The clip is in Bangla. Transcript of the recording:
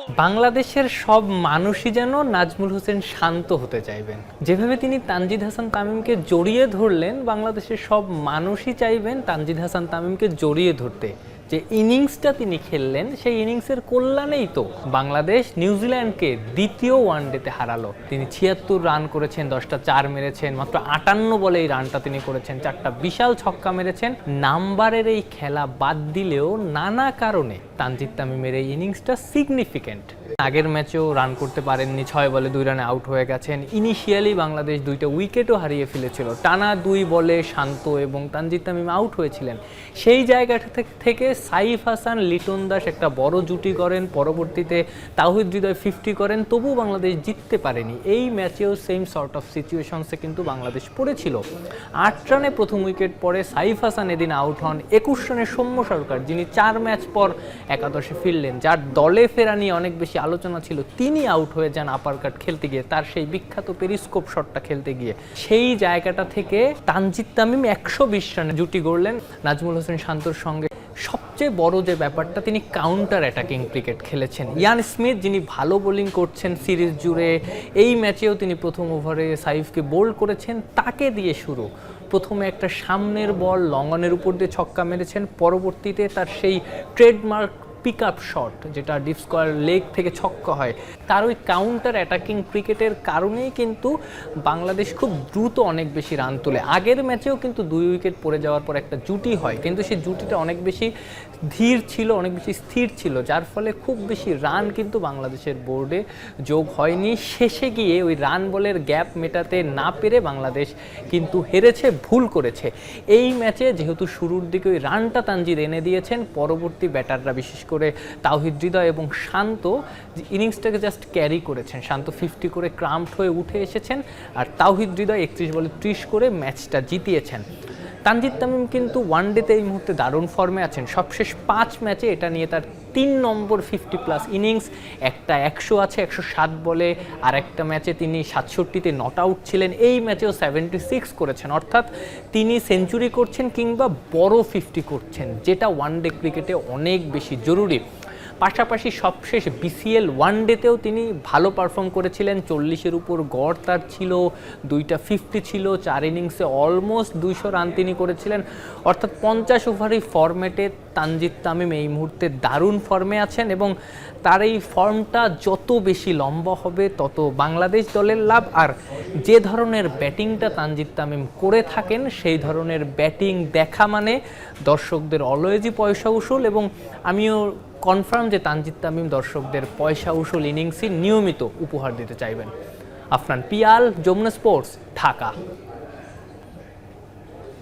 বাংলাদেশের সব মানুষই যেন নাজমুল হোসেন শান্ত হতে চাইবেন। যেভাবে তিনি তানজিদ হাসান তামিমকে জড়িয়ে ধরলেন, বাংলাদেশের সব মানুষই চাইবেন তানজিদ হাসান তামিমকে জড়িয়ে ধরতে। যে ইনিংসটা তিনি খেললেন, সেই ইনিংসের কল্যাণেই তো বাংলাদেশ নিউজিল্যান্ডকে দ্বিতীয় ওয়ানডেতে হারালো। তিনি ৭৬ রান করেছেন, 10টা 4 মেরেছেন, মাত্র 58 বলে এই রানটা তিনি করেছেন, 4টা বিশাল ছক্কা মেরেছেন। নাম্বারের এই খেলা বাদ দিলেও নানা কারণে তানজিদ তামিমের এই ইনিংসটা সিগনিফিক্যান্ট। আগের ম্যাচেও রান করতে পারেননি, 6 বলে 2 রানে আউট হয়ে গেছেন। ইনিশিয়ালি বাংলাদেশ 2টা উইকেটও হারিয়ে ফেলেছিল, টানা 2 বলে শান্ত এবং তানজিদ তামিম আউট হয়েছিলেন। সেই জায়গাটা থেকে সাইফ হাসান, লিটন দাস একটা বড় জুটি করেন, পরবর্তীতে তাওহিদ হৃদয় 50 করেন, তবুও বাংলাদেশ জিততে পারেনি। এই ম্যাচেও সেম সর্ট অফ সিচুয়েশনসে কিন্তু বাংলাদেশ পড়েছিল। 8 রানে প্রথম উইকেট পরে সাইফ হাসান এদিন আউট হন। 21 রানে সৌম্য সরকার, যিনি 4 ম্যাচ পর একাদশে ফিরলেন, যার দলে ফেরা নিয়ে অনেক বেশি আলোচনা ছিল, তিনি আউট হয়ে যান আপার কাট খেলতে গিয়ে, তার সেই বিখ্যাত পেরিস্কোপ শটটা খেলতে গিয়ে। সেই জায়গাটা থেকে তানজিদ তামিম 120 রানে জুটি গড়লেন নাজমুল হোসেন শান্তর সঙ্গে। সবচেয়ে বড় যে ব্যাপারটা, তিনি কাউন্টার অ্যাটাকিং ক্রিকেট খেলেছেন। ইয়ান স্মিথ, যিনি ভালো বোলিং করছেন সিরিজ জুড়ে, এই ম্যাচেও তিনি প্রথম ওভারে সাইফকে বোল্ড করেছেন, তাকে দিয়ে শুরু। প্রথমে একটা সামনের বল লং অনের উপর দিয়ে ছক্কা মেরেছেন, পরবর্তীতে তার সেই ট্রেডমার্ক পিক আপ শট, যেটা ডিপ স্কোয়ার লেগ থেকে ছক্কা হয়, তার ওই কাউন্টার অ্যাটাকিং ক্রিকেটের কারণেই কিন্তু বাংলাদেশ খুব দ্রুত অনেক বেশি রান তোলে। আগের ম্যাচেও কিন্তু 2 উইকেট পড়ে যাওয়ার পর একটা জুটি হয়, কিন্তু সেই জুটিটা অনেক বেশি ধীর ছিল, অনেক বেশি স্থির ছিল, যার ফলে খুব বেশি রান কিন্তু বাংলাদেশের বোর্ডে যোগ হয়নি। শেষে গিয়ে ওই রান বলের গ্যাপ মেটাতে না পেরে বাংলাদেশ কিন্তু হেরেছে, ভুল করেছে। এই ম্যাচে যেহেতু শুরুর দিকে ওই রানটা তানজিদ এনে দিয়েছেন, পরবর্তী ব্যাটাররা বিশেষ করে তাওহিদ হৃদয় এবং শান্ত ইনিংসটাকে জাস্ট ক্যারি করেছেন। শান্ত 50 করে ক্রাম্পড হয়ে উঠে এসেছেন, আর তাওহিদ হৃদয় 31 বলে 30 করে ম্যাচটা জিতিয়েছেন। তানজিদ তামিম কিন্তু ওয়ানডেতে এই মুহূর্তে দারুণ ফর্মে আছেন। সবশেষ 5 ম্যাচে এটা নিয়ে তার 3 নম্বর 50+ ইনিংস। একটা 100 আছে 107 বলে, আর একটা ম্যাচে তিনি 67তে নট আউট ছিলেন। এই ম্যাচেও 76 করেছেন, অর্থাৎ তিনি সেঞ্চুরি করছেন কিংবা বড় 50 করছেন, যেটা ওয়ানডে ক্রিকেটে অনেক বেশি জরুরি। পাশাপাশি সবশেষ বিসিএল ওয়ানডেতেও তিনি ভালো পারফর্ম করেছিলেন, 40-এর উপর গড় তার ছিল, 2টা 50 ছিল, 4 ইনিংসে অলমোস্ট 200 রান তিনি করেছিলেন। অর্থাৎ 50 ওভারই ফরম্যাটে তানজিদ তামিম এই মুহূর্তে দারুণ ফর্মে আছেন, এবং তার এই ফর্মটা যত বেশি লম্বা হবে তত বাংলাদেশ দলের লাভ। আর যে ধরনের ব্যাটিংটা তানজিদ তামিম করে থাকেন, সেই ধরনের ব্যাটিং দেখা মানে দর্শকদের অলওয়েজই পয়সা উসুল, এবং আমিও কনফার্ম যে তানজিদ তামিম দর্শকদের পয়সা উসুল ইনিংসই নিয়মিত উপহার দিতে চাইবেন। আফনান পিয়াল, যমুনা স্পোর্টস, ঢাকা।